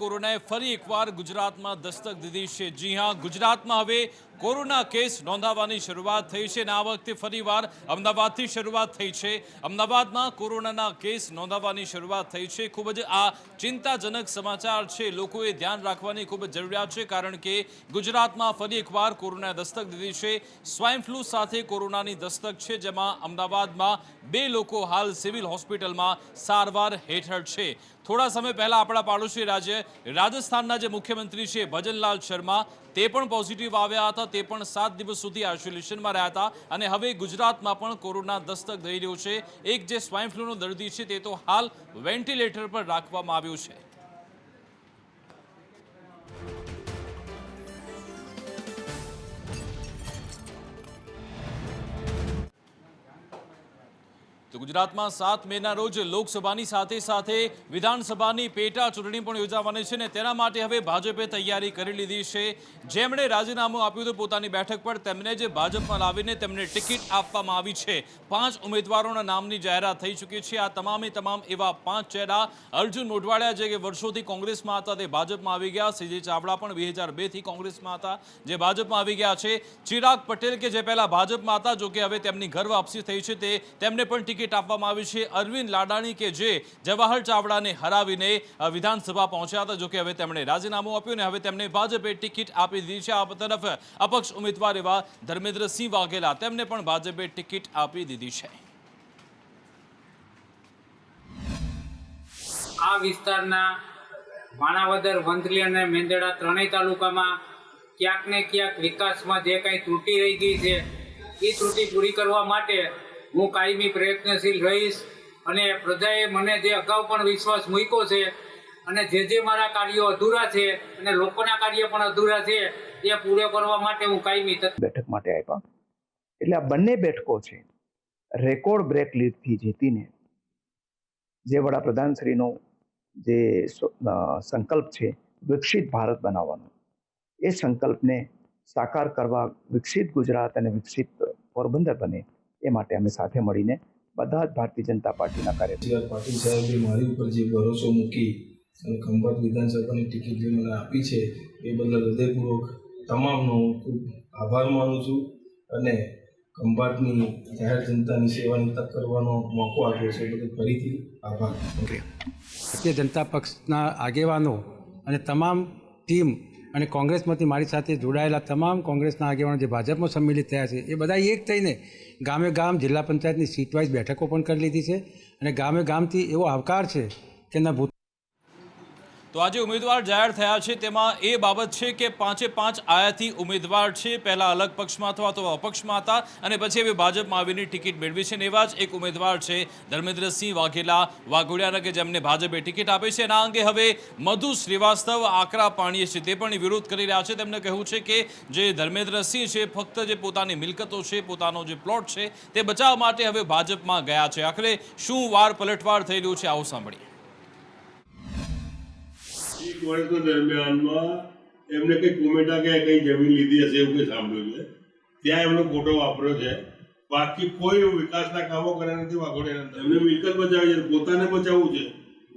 કોરોનાએ ફરી એકવાર ગુજરાતમાં દસ્તક દીધી છે। જી હા, ગુજરાતમાં હવે કોરોના કેસ નોંધાવાની શરૂઆત થઈ છે અને આ વખતે ફરીવાર અમદાવાદથી શરૂઆત થઈ છે। અમદાવાદમાં કોરોનાના કેસ નોંધાવાની શરૂઆત થઈ છે। ખૂબ જ આ ચિંતાજનક સમાચાર છે। લોકોએ ધ્યાન રાખવાની ખૂબ જ જરૂરિયાત છે, કારણ કે ગુજરાતમાં ફરી એકવાર કોરોનાએ દસ્તક દીધી છે। સ્વાઇન ફ્લૂ સાથે કોરોનાની દસ્તક છે, જેમાં અમદાવાદમાં 2 લોકો હાલ સિવિલ હોસ્પિટલમાં સારવાર હેઠળ છે। થોડા સમય પહેલા આપણા પાડોશી રાજ્ય રાજસ્થાનના જે મુખ્યમંત્રી છે ભજનલાલ શર્મા, તે પણ પોઝિટિવ આવ્યા હતા। તે પણ 7 દિવસ સુધી આઇસોલેશનમાં રહ્યા હતા અને હવે ગુજરાતમાં પણ કોરોના દસ્તક દઈ રહ્યો છે। એક જે સ્વાઇન ફ્લૂનો દર્દી છે તે તો હાલ વેન્ટિલેટર પર રાખવામાં આવ્યો છે। તો ગુજરાતમાં 7 મેના રોજ લોકસભાની સાથે સાથે વિધાનસભાની પેટા ચૂંટણી પણ યોજાવાની છે અને તેના માટે હવે ભાજપે તૈયારી કરી લીધી છે। જેમણે રાજીનામું આપ્યું હતું પોતાની બેઠક પર, તેમને જે ભાજપમાં લાવીને તેમને ટિકિટ આપવામાં આવી છે। 5 ઉમેદવારોના નામની જાહેરાત થઈ ચૂકી છે। આ તમામે તમામ એવા 5 ચહેરા અર્જુન મોઢવાડિયા, જે કે વર્ષોથી કોંગ્રેસમાં હતા, તે ભાજપમાં આવી ગયા। સીજે ચાવડા પણ 2002થી કોંગ્રેસમાં હતા, જે ભાજપમાં આવી ગયા છે। ચિરાગ પટેલ, કે જે પહેલા ભાજપમાં હતા, જો કે હવે તેમની ઘર વાપસી થઈ છે, તેમને પણ ટિકિટ આપવામાં આવી છે। અરવિંદ લાડાણી, કે જે જવાહર ચાવડાને હરાવીને વિધાનસભા પહોંચ્યા હતા, જો કે હવે તેમણે રાજીનામું આપ્યું અને હવે તેમને ભાજપે ટિકિટ આપી દીધી છે। આ તરફ અપક્ષ ઉમેદવાર એવા ધર્મેન્દ્રસિંહ વાઘેલા, તેમને પણ ભાજપે ટિકિટ આપી દીધી છે। આ વિસ્તારના માણાવદર, વંથલી અને મેંદરડા ત્રણેય તાલુકામાં ક્યાંક ને ક્યાંક વિકાસમાં જે કંઈ ત્રુટિ રહી ગઈ છે, એ ત્રુટિ પૂરી કરવા માટે હું કાયમી પ્રયત્નશીલ રહીશ અને પ્રજાએ મને જે અગાઉ પણ વિશ્વાસ મૂક્યો છે અને જે મારા કાર્યો અધૂરા છે અને લોકોના કાર્ય પણ અધૂરા છે, એ પૂરો કરવા માટે હું કાયમી બેઠક માટે આવ્યા। એટલે આ બંને બેઠકો છે રેકોર્ડ બ્રેક લીડથી જીતીને જે વડાપ્રધાનશ્રીનો જે સંકલ્પ છે વિકસિત ભારત બનાવવાનો, એ સંકલ્પને સાકાર કરવા, વિકસિત ગુજરાત અને વિકસિત પોરબંદર બને, એ માટે અમે સાથે મળીને બધા જ ભારતીય જનતા પાર્ટીના કાર્યકરો, પાટીલ સાહેબે મારી ઉપર જે ભરોસો મૂકી અને ખંભાત વિધાનસભાની ટિકિટ જે મને આપી છે, એ બદલ હૃદયપૂર્વક તમામનો હું ખૂબ આભાર માનું છું અને ખંભાતની જાહેર જનતાની સેવાની તક કરવાનો મોકો આપ્યો છે, બદલ ફરીથી આભાર। ભારતીય જનતા પક્ષના આગેવાનો અને તમામ ટીમ અને કોંગ્રેસમાંથી મારી સાથે જોડાયેલા તમામ કોંગ્રેસના આગેવાનો જે ભાજપમાં સંમિલિત થયા છે, એ બધા એક થઈને ગામે ગામ જિલ્લા પંચાયતની સીટ વાઇઝ બેઠકો પણ કરી લીધી છે અને ગામે ગામથી એવો આવકાર છે કે ના ભૂત। તો આજે ઉમેદવાર જાહેર થયા છે, તેમાં એ બાબત છે કે 5 આયાથી ઉમેદવાર છે। પહેલા અલગ પક્ષમાં અથવા તો અપક્ષમાં હતા અને પછી હવે ભાજપમાં આવીને ટિકિટ મેળવી છે। એવા જ એક ઉમેદવાર છે ધર્મેન્દ્રસિંહ વાઘેલા વાઘોડિયાના, કે જેમને ભાજપે ટિકિટ આપી છે। એના અંગે હવે મધુ શ્રીવાસ્તવ આકરા પાણીએ છે, તે પણ વિરોધ કરી રહ્યા છે। તેમને કહ્યું છે કે જે ધર્મેન્દ્રસિંહ છે, ફક્ત જે પોતાની મિલકતો છે, પોતાનો જે પ્લોટ છે, તે બચાવવા માટે હવે ભાજપમાં ગયા છે। આખરે શું વાર પલટવાર થઈ રહ્યું છે, આવું સાંભળીએ। એક વર્ષના દરમિયાનમાં એમને કંઈ કોમેટા કે કંઈ જમીન લીધી હશે એવું કંઈ સાંભળ્યું છે, ત્યાં એમનો ફોટો વાપર્યો છે। બાકી કોઈ વિકાસના કામો કર્યા નથી વાઘોડિયાના। એમને મિલકત બચાવી છે, પોતાને બચાવવું છે,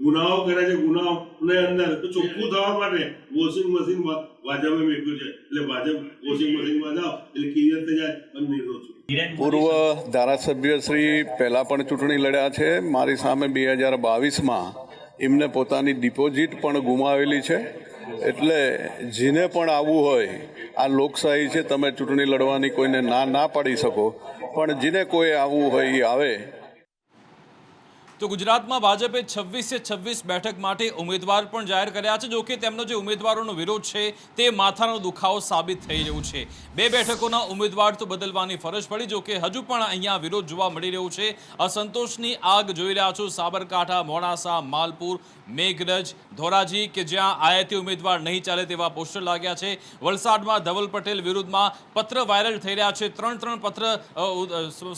ગુનાઓ કર્યા છે, ગુનાઓને અંદર તો ચોખ્ખું થવા માટે વોશિંગ મશીન ભાજપે મેક્યું છે, એટલે ભાજપ વોશિંગ મશીનમાં જાઓ એટલે ક્લિયર થઈ જાય અને નિર્દોષ છું। પૂર્વ ધારાસભ્ય શ્રી પહેલાં પણ ચૂંટણી લડ્યા છે। મારી સામે 2022માં એમને પોતાની ડિપોઝિટ પણ ગુમાવેલી છે। એટલે જેને પણ આવવું હોય, આ લોકશાહી છે, તમે ચૂંટણી લડવાની કોઈને ના પાડી શકો, પણ જેને કોઈ આવવું હોય એ આવે। તો ગુજરાતમાં ભાજપે 26 બેઠક માટે ઉમેદવાર પણ જાહેર કર્યા છે। જો કે તેમનો જે ઉમેદવારોનો વિરોધ છે તે માથાનો દુખાવો સાબિત થઈ રહ્યું છે। 2 બેઠકોના ઉમેદવાર તો બદલવાની ફરજ પડી, જો કે હજુ પણ અહીંયા વિરોધ જોવા મળી રહ્યો છે। અસંતોષની આગ જોઈ રહ્યા છો સાબરકાંઠા, મોડાસા, માલપુર, મેઘરજ, ધોરાજી, કે જ્યાં આયાતી ઉમેદવાર નહીં ચાલે તેવા પોસ્ટર લાગ્યા છે। વલસાડમાં ધવલ પટેલ વિરુદ્ધમાં પત્ર વાયરલ થઈ રહ્યા છે। 3 પત્ર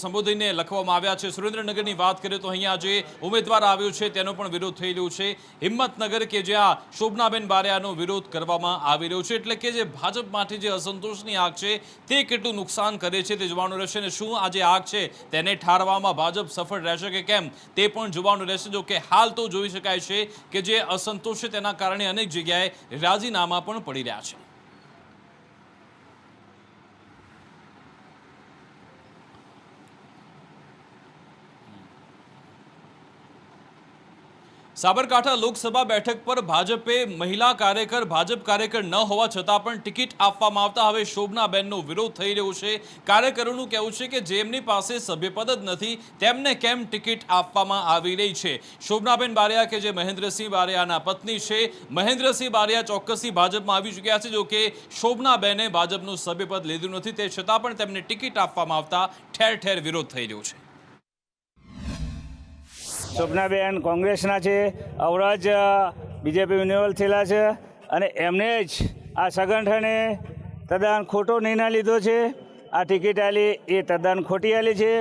સંબોધીને લખવામાં આવ્યા છે। સુરેન્દ્રનગરની વાત કરીએ તો અહીંયા જે ઉમેદવાર આવ્યો છે તેનો પણ વિરોધ થઈ રહ્યો છે. હિંમતનગર કે જ્યાં શોભનાબેન બારૈયાનો વિરોધ કરવામાં આવી રહ્યો છે, એટલે કે જે ભાજપ માટે જે અસંતોષની આગ છે તે કેટલું નુકસાન કરે છે તે જોવાનું રહેશે, અને શું આ જે આગ છે તેને ઠારવામાં ભાજપ સફળ રહેશે કે કેમ તે પણ જોવાનું રહેશે. જો કે હાલ તો જોઈ શકાય છે કે જે અસંતોષ છે તેના કારણે અનેક જગ્યાએ રાજીનામા પણ પડી રહ્યા છે. સાબરકાંઠા લોકસભા બેઠક પર ભાજપે મહિલા ભાજપ કાર્યકર ન હોવા છતાં પણ ટિકિટ આપવામાં આવતા હવે શોભનાબેનનો વિરોધ થઈ રહ્યો છે. કાર્યકરોનું કહેવું છે કે જેમની પાસે સભ્યપદ જ નથી તેમને કેમ ટિકિટ આપવામાં આવી રહી છે. શોભનાબેન બારૈયા કે જે મહેન્દ્રસિંહ બારૈયાના પત્ની છે, મહેન્દ્રસિંહ બારૈયા ચોક્કસથી ભાજપમાં આવી ચૂક્યા છે. જો કે શોભનાબેને ભાજપનું સભ્યપદ લીધું નથી, તે છતાં પણ તેમને ટિકિટ આપવામાં આવતા ઠેર ઠેર વિરોધ થઈ રહ્યો છે. શોભનાબેન કોંગ્રેસના છે, અવરાજ બીજેપી ઇન્વોલ્વ થયેલા છે, અને એમને જ આ સંગઠને તદ્દન ખોટો નિર્ણય લીધો છે. આ ટિકિટ આલી એ તદ્દન ખોટી આલી છે.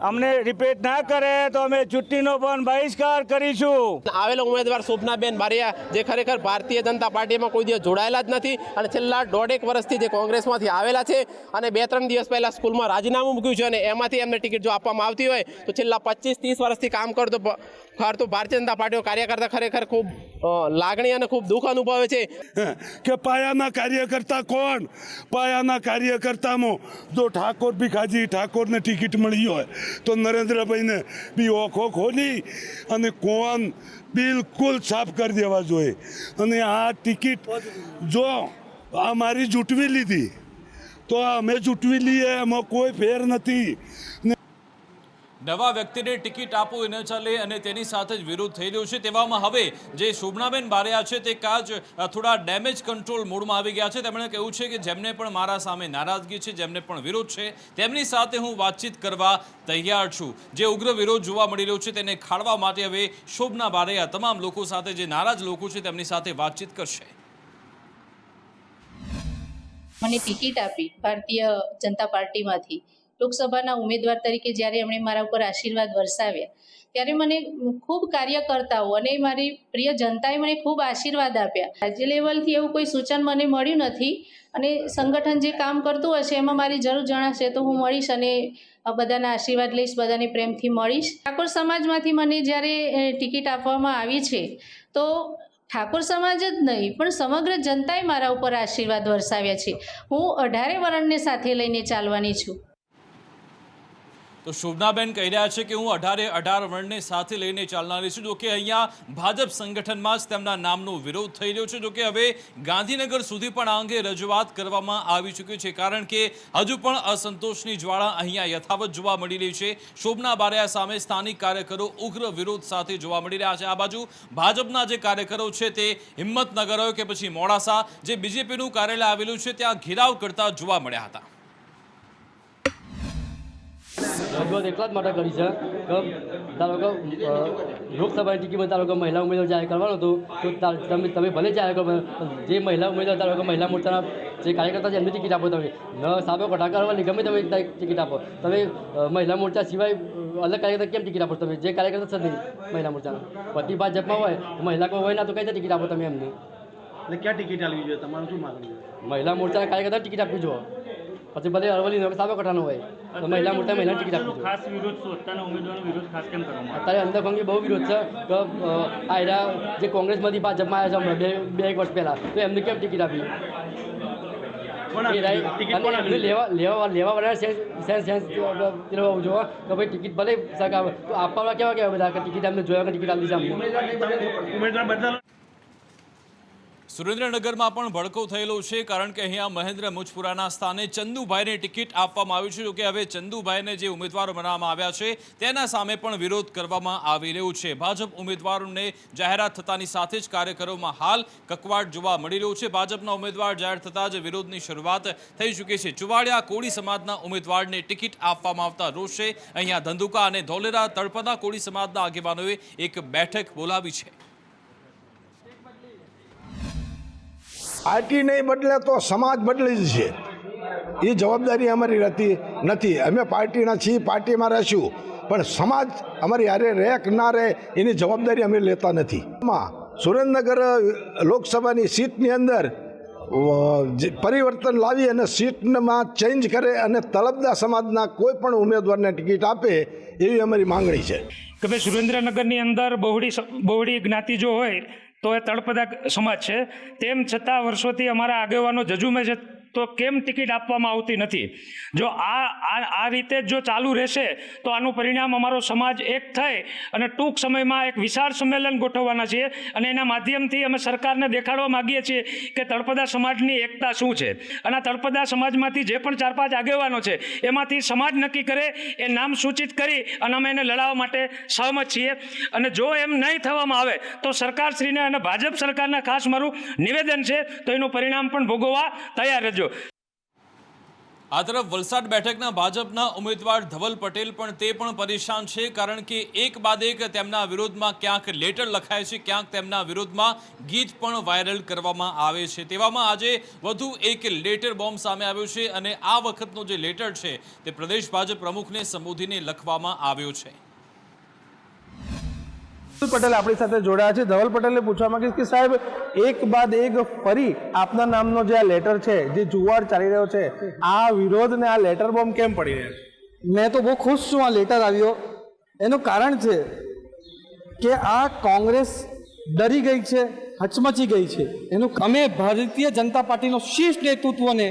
અમને રિપીટ ના કરે તો અમે ચૂંટણીનો પણ બહિષ્કાર કરીશું. આવેલો ઉમેદવાર શોભનાબેન બારૈયા જે ખરેખર ભારતીય જનતા પાર્ટીમાં કોઈ દિવસ જોડાયેલા જ નથી અને છેલ્લા 1.5 વર્ષથી જે કોંગ્રેસમાંથી આવેલા છે અને 2-3 દિવસ પહેલાં સ્કૂલમાં રાજીનામું મૂક્યું છે, અને એમાંથી એમને ટિકિટ જો આપવામાં આવતી હોય તો છેલ્લા 25-30 વર્ષથી કામ કરતો ભારતીય જનતા પાર્ટીનો કાર્યકર્તા ખરેખર ખૂબ લાગણી અને ખૂબ દુઃખ અનુભવે છે કે પાયાના કાર્યકર્તા કોણ? પાયાના કાર્યકર્તામાં જો ઠાકોર ભીખાજી ઠાકોરને ટિકિટ મળી હોય તો નરેન્દ્રભાઈને બી ઓખો ખોલી અને કોણ બિલકુલ સાફ કરી દેવા જોઈએ. અને આ ટિકિટ જો આ મારી જૂટવી લીધી તો અમે જૂટવી લઈએ, એમાં કોઈ ફેર નથી. નવા વ્યક્તિને ટિકિટ આપવું ન ચાલે અને તેની સાથે જ વિરોધ થઈ રહ્યો છે. તેવામાં હવે જે શોભનાબેન બારૈયા છે તે કાજ થોડા ડેમેજ કંટ્રોલ મોડમાં આવી ગયા છે. તેમણે કહ્યું છે કે જેમને પણ મારા સામે નારાજગી છે, જેમને પણ વિરોધ છે, તેમની સાથે હું વાતચીત કરવા તૈયાર છું. જે ઉગ્ર વિરોધ જોવા મળી રહ્યો છે તેને ખાળવા માટે હવે શોભના બારૈયા તમામ લોકો સાથે, જે નારાજ લોકો છે તેમની સાથે વાતચીત કરશે. મને ટિકિટ આપી ભારતીય જનતા પાર્ટીમાંથી લોકસભાના ઉમેદવાર તરીકે જ્યારે એમણે મારા ઉપર આશીર્વાદ વરસાવ્યા ત્યારે મને ખૂબ કાર્યકર્તાઓ અને મારી પ્રિય જનતાએ મને ખૂબ આશીર્વાદ આપ્યા. રાજ્ય લેવલથી એવું કોઈ સૂચન મને મળ્યું નથી, અને સંગઠન જે કામ કરતું હશે એમાં મારી જરૂર જણાશે તો હું મળીશ અને બધાના આશીર્વાદ લઈશ, બધાને પ્રેમથી મળીશ. ઠાકોર સમાજમાંથી મને જ્યારે ટિકિટ આપવામાં આવી છે તો ઠાકોર સમાજ જ નહીં પણ સમગ્ર જનતાએ મારા ઉપર આશીર્વાદ વરસાવ્યા છે. હું 18 વર્ણને સાથે લઈને ચાલવાની છું. તો શોભનાબેન કહી રહ્યા છે કે હું 18 વર્ણને સાથે લઈને ચાલનારી છું. જોકે અહીંયા ભાજપ સંગઠનમાં જ તેમના નામનો વિરોધ થઈ રહ્યો છે. જોકે હવે ગાંધીનગર સુધી પણ આ અંગે રજૂઆત કરવામાં આવી ચૂકી છે, કારણ કે હજુ પણ અસંતોષની જ્વાળા અહીંયા યથાવત જોવા મળી રહી છે. શોભના બારૈયા સામે સ્થાનિક કાર્યકરો ઉગ્ર વિરોધ સાથે જોવા મળી રહ્યા છે. આ બાજુ ભાજપના જે કાર્યકરો છે તે હિંમતનગર હોય કે પછી મોડાસા, જે બીજેપીનું કાર્યાલય આવેલું છે ત્યાં ઘેરાવ કરતા જોવા મળ્યા હતા. રજૂઆત એટલા જ માટે કરી છે કે ધારો કે લોકસભાની ટિકિટમાં ધારો કે મહિલા ઉમેદવાર જાહેર કરવાનો હતો તો તમે ભલે જાહેર કરો, જે મહિલા ઉમેદવાર ધારો કે મહિલા મોરચાના જે કાર્યકર્તા છે એમની ટિકિટ આપો. તમે ન સાબો કટા કરવાની ગમે તમે ટિકિટ આપો. તમે મહિલા મોરચા સિવાય અલગ કાર્યકર્તા કેમ ટિકિટ આપો? તમે જે કાર્યકર્તા છે નહીં મહિલા મોરચાના બધી ભાજપમાં હોય તો મહિલા કોઈ હોય ના તો કઈ રીતે ટિકિટ આપો તમે એમને? એટલે ક્યાં ટિકિટ આપવી જોઈએ? તમારું શું માનવું છે? મહિલા મોરચાના કાર્યકર્તા ટિકિટ આપવી જોઈએ. પછી ભલે અરવલ્લી સાબો કટાનો હોય તો મહિલા મોટા મહિલાને ટિકિટ આપવી જોઈએ. ખાસ વિરોધ શું અત્યારના ઉમેદવારનો વિરોધ ખાસ કેમ કરવામાં? અત્યારે અંદર કોંગ્રેસ બહુ વિરોધ છે કે આયરા જે કોંગ્રેસમાંથી ભાજપમાં આવ્યા છે બે એક વર્ષ પહેલાં, તો એમને કેમ ટિકિટ આપી? લેવા વાળા સેન્સ હોવું જોઈએ કે ભાઈ ટિકિટ ભલે સરકાર આપવા કેવા બધા ટિકિટ એમને જોયા કે ટિકિટ આપી છે ઉમેદવાર બદલા. સુરેન્દ્રનગરમાં પણ ભડકો થયેલો છે, કારણ કે અહીંયા મહેન્દ્ર મુજપુરાના સ્થાને ચંદુભાઈને ટિકિટ આપવામાં આવી છે. જોકે હવે ચંદુભાઈને જે ઉમેદવારો બનાવવામાં આવ્યા છે તેના સામે પણ વિરોધ કરવામાં આવી રહ્યો છે. ભાજપ ઉમેદવારોને જાહેરાત થતાની સાથે જ કાર્યકરોમાં હાલ કકવાટ જોવા મળી રહ્યો છે. ભાજપના ઉમેદવાર જાહેર થતાં જ વિરોધની શરૂઆત થઈ ચૂકી છે. ચુવાડિયા કોળી સમાજના ઉમેદવારને ટિકિટ આપવામાં આવતા રોષે અહીંયા ધંધુકા અને ધોલેરા તળપદા કોળી સમાજના આગેવાનોએ એક બેઠક બોલાવી છે. પાર્ટી નહીં બદલે તો સમાજ બદલી જશે, એ જવાબદારી અમારી રહેતી નથી. અમે પાર્ટીના છીએ, પાર્ટીમાં રહીશું. પણ સમાજ અમારી હારે રહે કે ના રહે એની જવાબદારી અમે લેતા નથી. સુરેન્દ્રનગર લોકસભાની સીટની અંદર પરિવર્તન લાવી અને સીટમાં ચેન્જ કરે અને તળપદા સમાજના કોઈ પણ ઉમેદવારને ટિકિટ આપે એવી અમારી માંગણી છે કે ભાઈ સુરેન્દ્રનગરની અંદર બહોળી જ્ઞાતિ જો હોય તો એ તળપદા સમાજ છે, તેમ છતાં વર્ષોથી અમારા આગેવાનો જજુમે છે તો કેમ ટિકિટ આપવામાં આવતી નથી? જો આ રીતે જો ચાલુ રહેશે તો આનું પરિણામ અમારો સમાજ એક થઈ અને ટૂંક સમયમાં એક વિશાળ સંમેલન ગોઠવવાના છીએ અને એના માધ્યમથી અમે સરકારને દેખાડવા માગીએ છીએ કે તળપદા સમાજની એકતા શું છે. અને આ તળપદા સમાજમાંથી જે પણ 4-5 આગેવાનો છે એમાંથી સમાજ નક્કી કરે એ નામ સૂચિત કરી અને અમે એને લડાવવા માટે સહમત છીએ. અને જો એમ નહીં થવામાં આવે તો સરકારશ્રીને અને ભાજપ સરકારને ખાસ મારું નિવેદન છે તો એનું પરિણામ પણ ભોગવવા તૈયાર રહેજો. આ તરફ વલસાડ બેઠકના ભાજપના ઉમેદવાર ધવલ પટેલ પણ તે પણ પરેશાન છે, કારણ કે એક બાદ એક તેમના વિરોધમાં ક્યાંક લેટર લખાય છે, ક્યાંક તેમના વિરોધમાં ગીત પણ વાયરલ કરવામાં આવે છે. તેવામાં આજે વધુ એક લેટર બોમ્બ સામે આવ્યો છે અને આ વખતનો જે લેટર છે તે પ્રદેશ ભાજપ પ્રમુખને સંબોધીને લખવામાં આવ્યો છે. પટેલ આપણી સાથે જોડાયા છે. ધવલ પટેલને પૂછવા માંગીશ કે સાહેબ, એક બાદ એક ફરી આપના નામનો જે આ લેટર છે, જે જુવાળ ચાલી રહ્યો છે, આ વિરોધ ને આ લેટર બોમ્બ કેમ પડી રહ્યા છે? મેં તો બહુ ખુશ છું આ લેટર આવ્યો. એનું કારણ છે કે આ કોંગ્રેસ ડરી ગઈ છે, હચમચી ગઈ છે. અમે ભારતીય જનતા પાર્ટીનો શીર્ષ નેતૃત્વને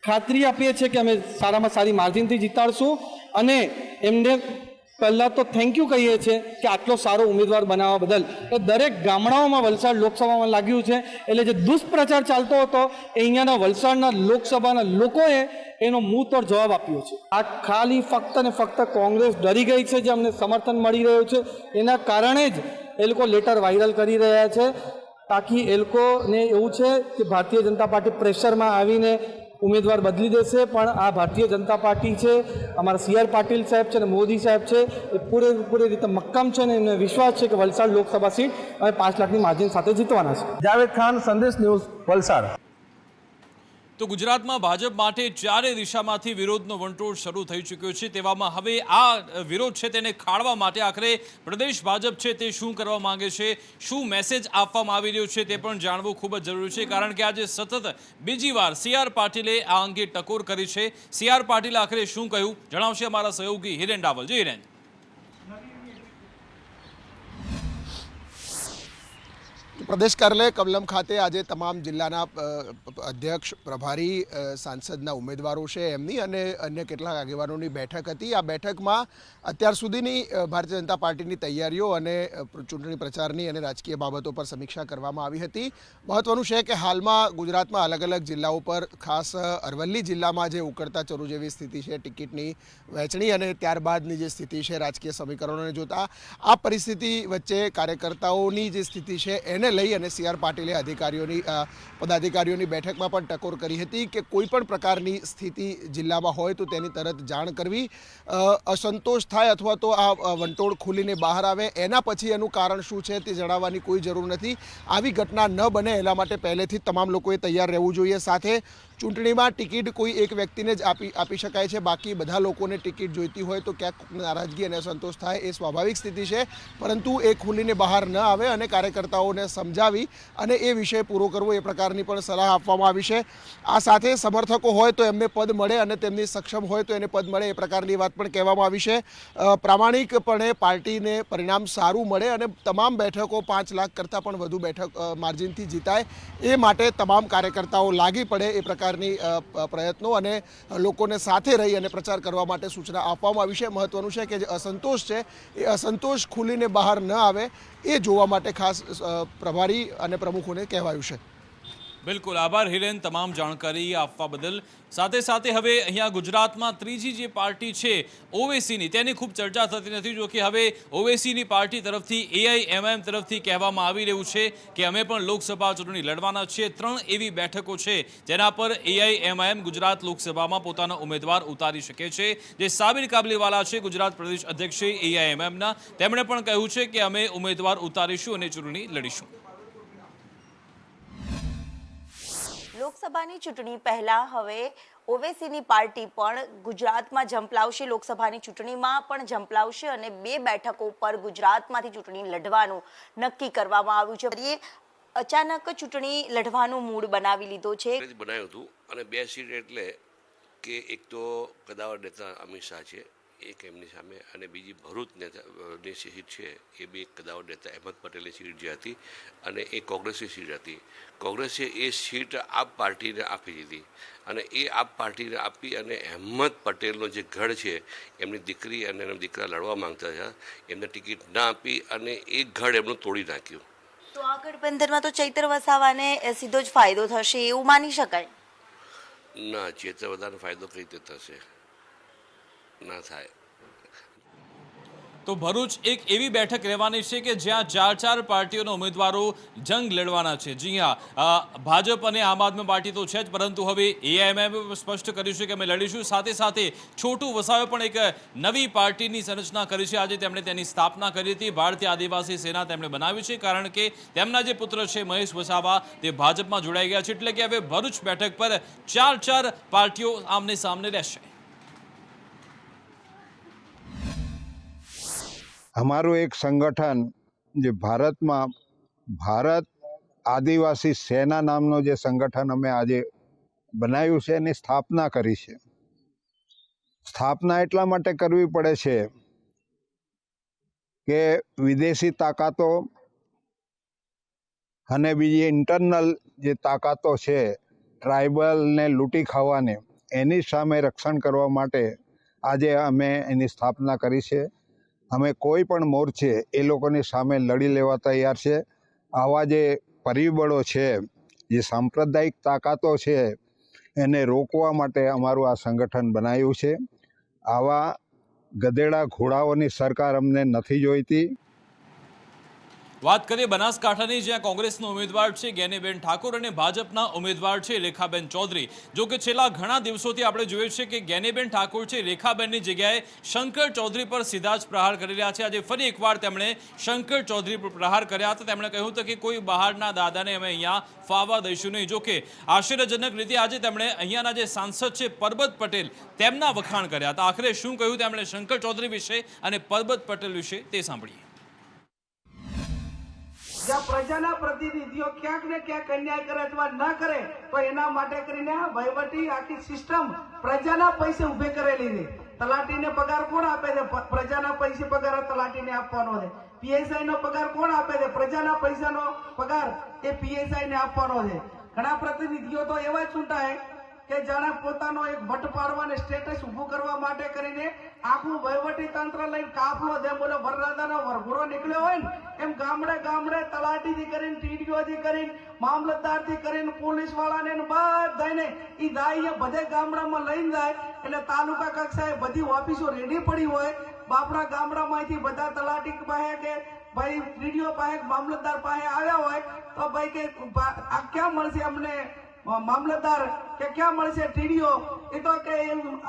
ખાતરી આપીએ છીએ કે અમે સારામાં સારી માર્જિનથી જીતાડશું અને એમને પહેલાં તો થેન્ક યુ કહીએ છીએ કે આટલો સારો ઉમેદવાર બનાવવા બદલ. એ દરેક ગામડાઓમાં વલસાડ લોકસભામાં લાગ્યું છે, એટલે જે દુષ્પ્રચાર ચાલતો હતો એ અહીંયાના વલસાડના લોકસભાના લોકોએ એનો મુંહતોડ જવાબ આપ્યો છે. આ ખાલી ફક્ત ને ફક્ત કોંગ્રેસ ડરી ગઈ છે, જે અમને સમર્થન મળી રહ્યું છે એના કારણે જ એ લોકો લેટર વાયરલ કરી રહ્યા છે, તાકી એ લોકોને એવું છે કે ભારતીય જનતા પાર્ટી પ્રેશરમાં આવીને ઉમેદવાર બદલી દેશે. પણ આ ભારતીય જનતા પાર્ટી છે, અમારા CR પાટીલ સાહેબ છે અને મોદી સાહેબ છે, એ પૂરેપૂરી રીતે મક્કમ છે અને એમને વિશ્વાસ છે કે વલસાડ લોકસભા સીટ અમે 5 લાખની માર્જિન સાથે જીતવાના છે. જાવેદ ખાન, સંદેશ ન્યૂઝ, વલસાડ. તો ગુજરાતમાં ભાજપ માટે ચારે દિશામાંથી વિરોધનો વંટોળ શરૂ થઈ ચૂક્યો છે. તેવામાં હવે આ વિરોધ છે તેને ખાળવા માટે આખરે પ્રદેશ ભાજપ છે તે શું કરવા માંગે છે, શું મેસેજ આપવામાં આવી રહ્યો છે તે પણ જાણવું ખૂબ જ જરૂરી છે. કારણ કે આજે સતત બીજી વાર CR પાટીલે આ અંગે ટકોર કરી છે. CR પાટીલે આખરે શું કહ્યું જણાવશે અમારા સહયોગી હિરેન રાવલ. જી હિરેન. પ્રદેશ કાર્યાલય કમલમ ખાતે આજે તમામ જિલ્લાના અધ્યક્ષ, પ્રભારી, સાંસદના ઉમેદવારો છે એમની અને અન્ય કેટલાક આગેવાનોની બેઠક હતી. આ બેઠકમાં અત્યાર સુધીની ભારતીય જનતા પાર્ટીની તૈયારીઓ અને ચૂંટણી પ્રચારની અને રાજકીય બાબતો પર સમીક્ષા કરવામાં આવી હતી. મહત્વનું છે કે હાલમાં ગુજરાતમાં અલગ અલગ જિલ્લાઓ પર, ખાસ અરવલ્લી જિલ્લામાં જે ઉકળતા ચરુ જેવી સ્થિતિ છે, ટિકિટની વહેંચણી અને ત્યારબાદની જે સ્થિતિ છે રાજકીય સમીકરણોને જોતા, આ પરિસ્થિતિ વચ્ચે કાર્યકર્તાઓની જે સ્થિતિ છે એને લઈ અને CR પાટીલે પદાધિકારીઓની બેઠકમાં પણ ટકોર કરી હતી કે કોઈ પણ પ્રકારની સ્થિતિ જિલ્લામાં હોય તો તેની તરત જાણ કરવી, અસંતોષ થાય અથવા તો આ વંટોળ ખુલીને બહાર આવે એના પછી એનું કારણ શું છે તે જણાવવાની કોઈ જરૂર નથી. આવી ઘટના ન બને એના માટે પહેલેથી તમામ લોકોએ તૈયાર રહેવું જોઈએ. સાથે ચૂંટણીમાં ટિકિટ કોઈ એક વ્યક્તિને જ આપી શકાય છે, બાકી બધા લોકોને ટિકિટ જોઈતી હોય તો ક્યાંક નારાજગી અને અસંતોષ થાય એ સ્વાભાવિક સ્થિતિ છે, પરંતુ એ ખુલીને બહાર ન આવે અને કાર્યકર્તાઓને સમજાવી અને એ વિષય પૂરો કરવો એ પ્રકારની પણ સલાહ આપવામાં આવી છે. આ સાથે સમર્થકો હોય તો એમને પદ મળે અને તેમની સક્ષમ હોય તો એને પદ મળે એ પ્રકારની વાત પણ કહેવામાં આવી છે. પ્રામાણિકપણે પાર્ટીને પરિણામ સારું મળે અને તમામ બેઠકો 5 લાખ કરતાં પણ વધુ બેઠક માર્જિનથી જીતાય એ માટે તમામ કાર્યકર્તાઓ લાગી પડે એ પ્રકારની પ્રયત્નો અને લોકોને સાથે રહી અને પ્રચાર કરવા માટે સૂચના આપવામાં આવી છે. મહત્વનું છે કે જે અસંતોષ છે એ અસંતોષ ખુલીને બહાર ન આવે એ જોવા માટે ખાસ પ્રભારી અને પ્રમુખોને કહેવાયું છે. બિલકુલ આભાર હિરેન તમામ જાણકારી આપવા બદલ. સાથે સાથે હવે અહીંયા ગુજરાતમાં ત્રીજી જે પાર્ટી છે ઓવેસીની, તેની ખૂબ ચર્ચા થતી નથી. જો કે હવે ઓવેસીની પાર્ટી તરફથી AIMIM તરફથી કહેવામાં આવી રહ્યું છે કે અમે પણ લોકસભા ચૂંટણી લડવાના છીએ. 3 એવી બેઠકો છે જેના પર AIMIM ગુજરાત લોકસભામાં પોતાના ઉમેદવાર ઉતારી શકે છે. જે સાબિર કાબલીવાલા છે ગુજરાત પ્રદેશ અધ્યક્ષ છે AIMIMના, તેમણે પણ કહ્યું છે કે અમે ઉમેદવાર ઉતારીશું અને ચૂંટણી લડીશું. લોકસભાની ચૂંટણી પહેલા હવે ઓવેસીની પાર્ટી પણ ગુજરાતમાં ઝંપલાવશે, લોકસભાની ચૂંટણીમાં પણ ઝંપલાવશે અને 2 બેઠકો પર ગુજરાતમાંથી ચૂંટણી લડવાનું નક્કી કરવામાં આવ્યું છે. અચાનક ચૂંટણી લડવાનું મૂડ બનાવી લીધો છે. બનાવ્યું હતું અને 2 સીટ એટલે કે એક તો કદાવર નેતા અમિત શાહ છે, એક એમની સામે, અને બીજી ભરૂચ નેતાની સીટ છે એ બી એક કદાવર નેતા અહેમદ પટેલની સીટ જે હતી અને એ કોંગ્રેસની સીટ હતી. કોંગ્રેસે એ સીટ આપ પાર્ટીને આપી દીધી અને એ આપ પાર્ટીને આપી અને અહેમદ પટેલનો જે ગઢ છે, એમની દીકરી અને એમના દીકરા લડવા માંગતા હતા, એમને ટિકિટ ના આપી અને એ ગઢ એમનું તોડી નાખ્યું. તો આ ગઠબંધનમાં તો ચૈતર વસાવાને સીધો જ ફાયદો થશે એવું માની શકાય? ના, ચૈતર વસાવાનો ફાયદો કઈ રીતે થશે? ના થાય. તો ભરૂચ એક એવી બેઠક રહેવાની છે કે જ્યાં 4 પાર્ટીઓના ઉમેદવારો જંગ લડવાના છે. જી હા, ભાજપ અને આમ આદમી પાર્ટી તો છે જ, પરંતુ હવે એઆઈએમઆઈએ સ્પષ્ટ કર્યું છે કે અમે લડીશું. સાથે સાથે છોટુ વસાવે પણ એક નવી પાર્ટીની સંરચના કરી છે. આજે તેમણે તેની સ્થાપના કરી હતી. ભારતીય આદિવાસી સેના તેમણે બનાવી છે, કારણ કે તેમના જે પુત્ર છે મહેશ વસાવા તે ભાજપમાં જોડાઈ ગયા છે. એટલે કે હવે ભરૂચ બેઠક પર 4 પાર્ટીઓ આમને સામને રહેશે. અમારું એક સંગઠન જે ભારતમાં ભારત આદિવાસી સેના નામનો જે સંગઠન અમે આજે બનાવ્યું છે એની સ્થાપના કરી છે. સ્થાપના એટલા માટે કરવી પડે છે કે વિદેશી તાકાતો અને બીજી ઇન્ટરનલ જે તાકાતો છે ટ્રાઇબલને લૂંટી ખાવાની, એની સામે રક્ષણ કરવા માટે આજે અમે એની સ્થાપના કરી છે. અમે કોઈ પણ મોરચે એ લોકોની સામે લડી લેવા તૈયાર છે. આવા જે પરિબળો છે, જે સાંપ્રદાયિક તાકાતો છે, એને રોકવા માટે અમારું આ સંગઠન બનાવ્યું છે. આવા ગધેડા ઘોડાઓની સરકાર અમને નથી જોઈતી. વાત કરીએ બનાસકાંઠાની, જ્યાં કોંગ્રેસનો ઉમેદવાર છે જ્ઞાનીબેન ઠાકોર અને ભાજપના ઉમેદવાર છે રેખાબેન ચૌધરી. જો કે છેલ્લા ઘણા દિવસોથી આપણે જોઈએ છે કે જ્ઞાનીબેન ઠાકોર છે રેખાબેનની જગ્યાએ શંકર ચૌધરી પર સીધા જ પ્રહાર કરી રહ્યા છે. આજે ફરી એકવાર તેમણે શંકર ચૌધરી પર પ્રહાર કર્યા હતા. તેમણે કહ્યું હતું કે કોઈ બહારના દાદાને અમે અહીંયા ફાવા દઈશું નહીં. જો કે આશ્ચર્યજનક રીતે આજે તેમણે અહીંયાના જે સાંસદ છે પરબત પટેલ તેમના વખાણ કર્યા હતા. આખરે શું કહ્યું તેમણે શંકર ચૌધરી વિશે અને પરબત પટેલ વિશે તે સાંભળીએ. જ્યાં પ્રજાના પ્રતિનિધિઓ ક્યાંક ને ક્યાંક અન્યાય કરે અથવા ન કરે તો એના માટે કરીને વહીવટી આખી સિસ્ટમ પ્રજાના પૈસે ઉભે કરેલી છે. તલાટીને પગાર કોણ આપે છે? પ્રજાના પૈસે પગાર તલાટીને આપવાનો છે. પીએસઆઈ નો પગાર કોણ આપે છે? પ્રજાના પૈસાનો પગાર એ પીએસઆઈ ને આપવાનો છે. ઘણા પ્રતિનિધિઓ તો એવા ચૂંટાય કે જાણે પોતાનો એક વટ પાડવાને સ્ટેટસ ઊભું કરવા માટે કરીને આખું વહીવટી તંત્ર લઈને કાફલો, જેમ બોલો વરરાજાનો વરઘોડો નીકળ્યો હોય ને એમ ગામડે ગામડે તલાટીથી કરીને, ટીડીઓથી કરીને, મામલતદારથી કરીને, પોલીસ વાળાને બધાને ઈ જાય બધે ગામડામાં લઈને જાય. એટલે તાલુકા કક્ષાએ બધી ઓફિસો રેડી પડી હોય. બાપરા ગામડામાંથી બધા તલાટી પાસે કે ભાઈ ટીડીઓ પાસે, મામલતદાર પાસે આવ્યા હોય તો ભાઈ કે આ ક્યાં મળશે અમને મામલતદાર, કે ક્યાં મળશે ટીડીઓ? એ તો કે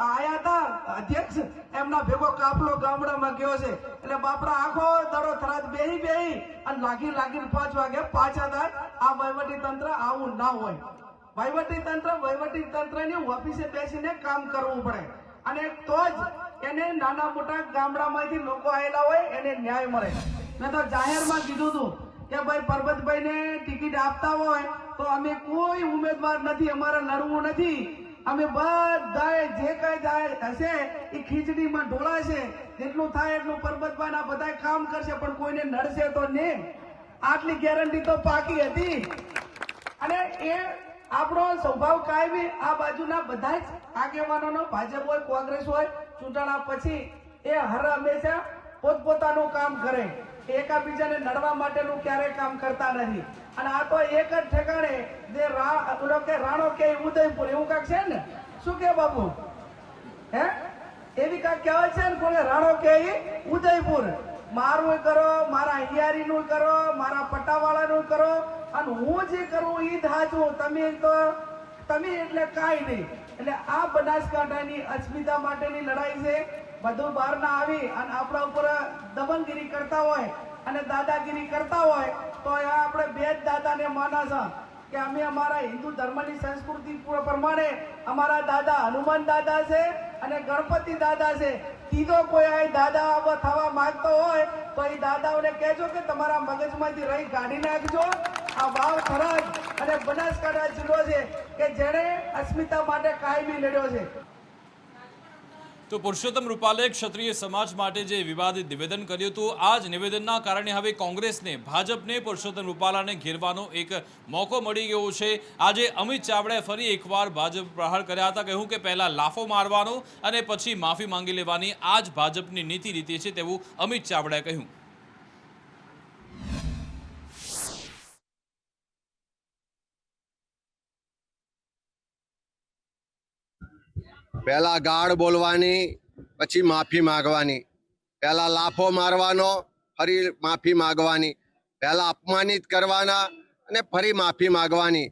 આયા હતા અધ્યક્ષ, એમના ભેગો કાફલો ગામડામાં ગયો છે. એટલે બાપરા આખો દડો થરાદ બેહી અને લાગીને 5 વાગે પાછા થાય. આ વહીવટી તંત્ર આવું ના હોય. વહીવટી તંત્રની ઓફિસે બેસીને કામ કરવું પડે અને તો જ એને નાના મોટા ગામડામાંથી લોકો આવેલા હોય એને ન્યાય મળે. મેં તો જાહેરમાં કીધું હતું કે ભાઈ પરબતભાઈને ટિકિટ આપતા હોય તો અમે કોઈ ઉમેદવાર નથી, અમારે લડવું નથી. અમે બધાએ જે કઈ જાય હશે એ ખીચડીમાં ઢોળાશે. જેટલું થાય એટલું પરબતભાઈ બધા કામ કરશે, પણ કોઈને નડશે તો નહીં. આટલી ગેરંટી તો પાકી હતી. અને એ આપણો સ્વભાવ કાયમી આ બાજુના બધા જ આગેવાનોનો, ભાજપ હોય, કોંગ્રેસ હોય, ચૂંટણા પછી એ હર હંમેશા પોતપોતાનું કામ કરે. એકાબીજાને નડવા માટેનું ક્યારેય કામ કરતા નથી. અને આ તો એક જ ઠેકાણે જે રાણો કે ઉદયપુર એવું કાંક છે ને, શું કે બાપુ? હે એવી કાંક કહેવાય છે ને, કોને રાણો કે ઉદયપુર. મારું કરો, મારા હૈયારીનું કરો, મારા પટ્ટાવાળાનું કરો, અને હું જે કરું એ જ હાચું. તમે એટલે કાંઈ નહીં. એટલે આ બનાસકાંઠાની અસ્મિતા માટેની લડાઈ છે. બધું બહાર ના આવી અને આપણા ઉપર દમનગીરી કરતા હોય અને દાદાગીરી કરતા હોય તો આપણે બે જ દાદાને માના છે. કે અમે અમારા હિન્દુ ધર્મની સંસ્કૃતિ પ્રમાણે અમારા દાદા હનુમાન દાદા છે અને ગણપતિ દાદા છે. ત્રીજો કોઈ આ દાદા થવા માંગતો હોય તો એ દાદાઓને કહેજો કે તમારા મગજમાંથી રહી કાઢી નાખજો. આ વાવ થરાદ અને બનાસકાંઠા જિલ્લો છે કે જેણે અસ્મિતા માટે કાયમી લડ્યો છે. તો પુરુષોત્તમ રૂપાલે ક્ષત્રિય સમાજ માટે જે વિવાદિત નિવેદન કર્યું હતું, આ જ નિવેદનના કારણે હવે કોંગ્રેસને, ભાજપને પુરુષોત્તમ રૂપાલાને ઘેરવાનો એક મોકો મળી ગયો છે. આજે અમિત ચાવડાએ ફરી એકવાર ભાજપ પ્રહાર કર્યા હતા. કહ્યું કે પહેલા લાફો મારવાનો અને પછી માફી માંગી લેવાની આ જ ભાજપની નીતિ રીતિ છે, તેવું અમિત ચાવડાએ કહ્યું. પહેલા ગાળ બોલવાની, પછી માફી માંગવાની, પહેલા લાફો મારવાનો, ફરી માફી માંગવાની, પહેલા અપમાનિત કરવાના અને ફરી માફી માંગવાની.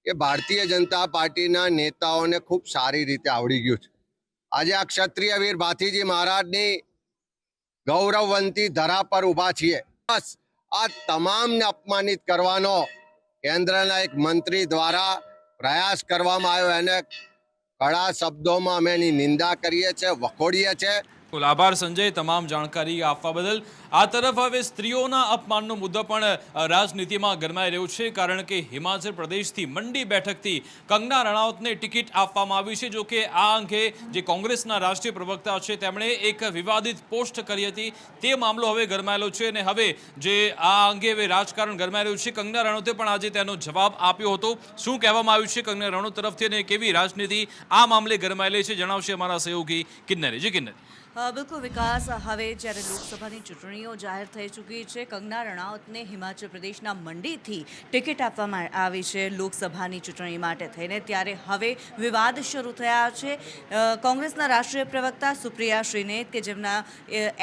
એ ભારતીય જનતા પાર્ટીના નેતાઓને ખૂબ સારી રીતે આવડી ગયું છે. આજે આ ક્ષત્રિય વીર ભાથીજી મહારાજની ગૌરવવંતી ધરા પર ઊભા છીએ. બસ આ તમામને અપમાનિત કરવાનો કેન્દ્રના એક મંત્રી દ્વારા પ્રયાસ કરવામાં આવ્યો. એને કડા શબ્દોમાં અમે એની નિંદા કરીએ છીએ, વખોડીએ છીએ. આભાર સંજય, તમામ જાણકારી આપવા બદલ. આ તરફ હવે સ્ત્રીઓના અપમાનનો મુદ્દો પણ રાજનીતિમાં ગરમાઈ રહ્યો છે, કારણ કે હિમાચલ પ્રદેશથી મંડી બેઠકથી કંગના રણાવતને ટિકિટ આપવામાં આવી છે. જો કે આ અંગે જે કોંગ્રેસના રાષ્ટ્રીય પ્રવક્તા છે તેમણે એક વિવાદિત પોસ્ટ કરી હતી, તે મામલો હવે ગરમાયેલો છે અને હવે જે આ અંગે હવે રાજકારણ ગરમાઈ રહ્યું છે. કંગના રણાવતે પણ આજે તેનો જવાબ આપ્યો હતો. શું કહેવામાં આવ્યું છે કંગના રણાવત તરફથી અને કેવી રાજનીતિ આ મામલે ગરમાયેલી છે, જણાવશે અમારા સહયોગી કિન્નરી. જી કિન્નરી. બિલકુલ વિકાસ, હવે જ્યારે લોકસભાની ચૂંટણીઓ જાહેર થઈ ચૂકી છે, કંગના રણાવતને હિમાચલ પ્રદેશના મંડીથી ટિકિટ આપવામાં આવી છે લોકસભાની ચૂંટણી માટે થઈને, ત્યારે હવે વિવાદ શરૂ થયા છે. કોંગ્રેસના રાષ્ટ્રીય પ્રવક્તા સુપ્રિયા શ્રીનેત કે જેમના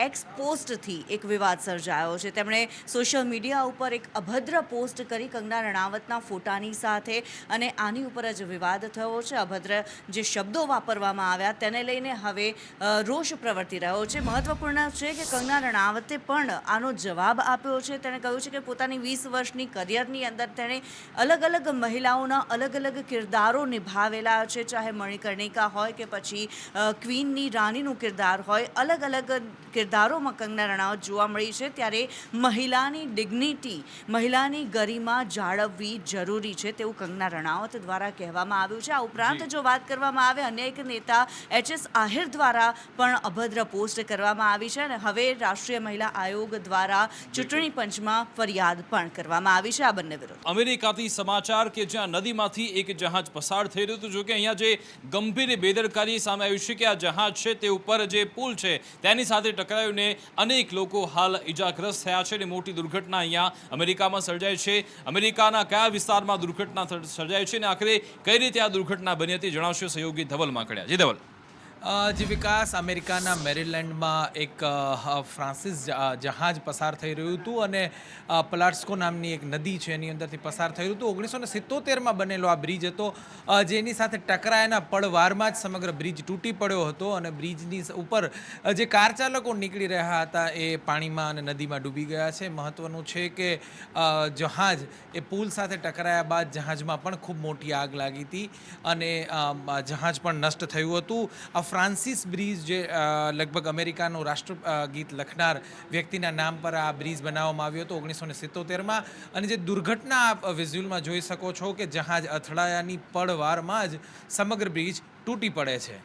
એક્સ પોસ્ટથી એક વિવાદ સર્જાયો છે, તેમણે સોશિયલ મીડિયા ઉપર એક અભદ્ર પોસ્ટ કરી કંગના રણાવતના ફોટાની સાથે, અને આની ઉપર જ વિવાદ થયો છે. અભદ્ર જે શબ્દો વાપરવામાં આવ્યા તેને લઈને હવે રોષ પ્રવર્તી રહ્યો છે. મહત્વપૂર્ણ છે કે કંગના રણાવતે પણ આનો જવાબ આપ્યો છે. તેણે કહ્યું છે કે પોતાની 20 વર્ષની કરિયરની અંદર તેણે અલગ અલગ મહિલાઓના અલગ અલગ કિરદારો નિભાવેલા છે, ચાહે મણિકર્ણિકા હોય કે પછી ક્વીનની રાણીનું કિરદાર હોય. અલગ અલગ કિરદારોમાં કંગના રણાવત જોવા મળી છે. ત્યારે મહિલાની ડિગ્નિટી, મહિલાની ગરિમા જાળવવી જરૂરી છે તેવું કંગના રણાવત દ્વારા કહેવામાં આવ્યું છે. આ ઉપરાંત જો વાત કરવામાં આવે, અન્ય એક નેતા HS આહિર દ્વારા પણ અભદ્ર પોસ્ટ કરવામાં આવી છે અને હવે રાષ્ટ્રીય મહિલા આયોગ દ્વારા ચૂંટણી પંચમાં ફરિયાદ પણ કરવામાં આવી છે આ બંને વિરુદ્ધ. અમેરિકાથી સમાચાર કે જ્યાં નદીમાંથી એક જહાજ પસાર થઈ રહ્યું હતું. જો કે અહીંયા જે ગંભીર બેદરકારી સામે આવ્યું છે કે આ જહાજ છે તે ઉપર જે પુલ છે તેની સાથે ટકરાઈને અનેક લોકો હાલ ઇજાગ્રસ્ત થયા છે અને મોટી દુર્ઘટના અહીંયા અમેરિકામાં સર્જાઈ છે. અમેરિકાના કયા વિસ્તારમાં દુર્ઘટના સર્જાઈ છે અને આખરે કઈ રીતે આ દુર્ઘટના બની હતી, જણાવશે સહયોગી ધવલ માકડિયા. જી ધવલ. જે વિકાસ, અમેરિકાના મેરીલેન્ડમાં એક ફ્રાન્સિસ જહાજ પસાર થઈ રહ્યું હતું અને પલાટ્સ્કો નામની એક નદી છે એની અંદરથી પસાર થઈ રહ્યું હતું. 1977માં બનેલો આ બ્રિજ હતો, જેની સાથે ટકરાયાના પળવારમાં જ સમગ્ર બ્રિજ તૂટી પડ્યો હતો અને બ્રિજની ઉપર જે કાર ચાલકો નીકળી રહ્યા હતા એ પાણીમાં અને નદીમાં ડૂબી ગયા છે. મહત્વનું છે કે જહાજ એ પુલ સાથે ટકરાયા બાદ જહાજમાં પણ ખૂબ મોટી આગ લાગી હતી અને જહાજ પણ નષ્ટ થયું હતું. ફ્રાન્સિસ બ્રિજ, જે લગભગ અમેરિકાનું રાષ્ટ્રગીત લખનાર વ્યક્તિના નામ પર આ બ્રિજ બનાવવામાં આવ્યો હતો 1977માં. અને જે દુર્ઘટના આપ વિઝ્યુઅલમાં જોઈ શકો છો કે જહાજ અથડાયાની પળવારમાં જ સમગ્ર બ્રિજ તૂટી પડે છે.